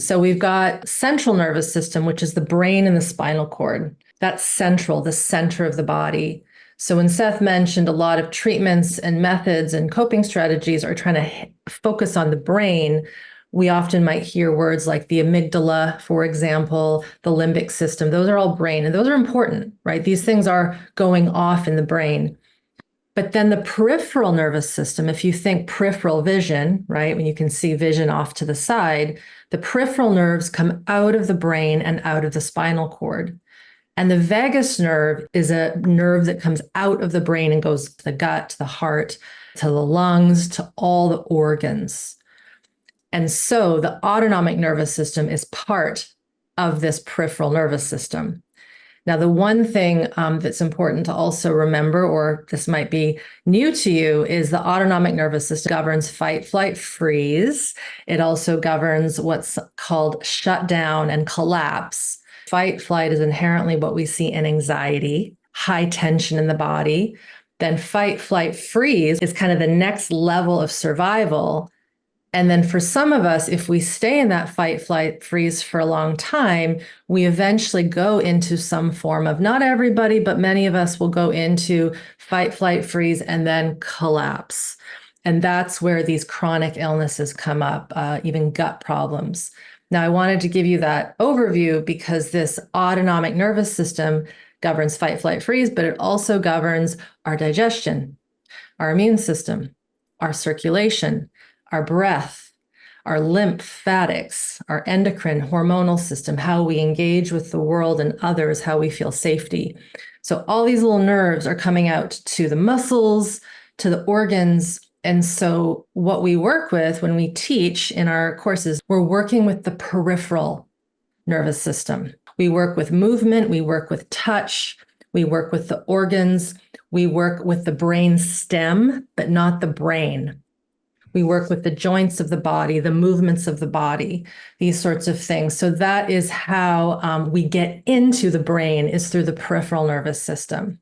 So we've got central nervous system, which is the brain and the spinal cord. That's central, the center of the body. So when Seth mentioned a lot of treatments and methods and coping strategies are trying to focus on the brain, we often might hear words like the amygdala, for example, the limbic system. Those are all brain, and those are important, right? These things are going off in the brain. But then the peripheral nervous system, if you think peripheral vision, right, when you can see vision off to the side, the peripheral nerves come out of the brain and out of the spinal cord. And the vagus nerve is a nerve that comes out of the brain and goes to the gut, to the heart, to the lungs, to all the organs. And so the autonomic nervous system is part of this peripheral nervous system. Now, the one thing that's important to also remember, or this might be new to you, is the autonomic nervous system governs fight, flight, freeze. It also governs what's called shutdown and collapse. Fight, flight is inherently what we see in anxiety, high tension in the body. Then fight, flight, freeze is kind of the next level of survival. And then for some of us, if we stay in that fight, flight, freeze for a long time, we eventually go into some form of, not everybody, but many of us will go into fight, flight, freeze, and then collapse. And that's where these chronic illnesses come up, even gut problems. Now, I wanted to give you that overview because this autonomic nervous system governs fight, flight, freeze, but it also governs our digestion, our immune system, our circulation, our breath, our lymphatics, our endocrine hormonal system, how we engage with the world and others, how we feel safety. So all these little nerves are coming out to the muscles, to the organs. And so what we work with when we teach in our courses, we're working with the peripheral nervous system. We work with movement, we work with touch, we work with the organs, we work with the brain stem, but not the brain. We work with the joints of the body, the movements of the body, these sorts of things. So that is how we get into the brain, is through the peripheral nervous system.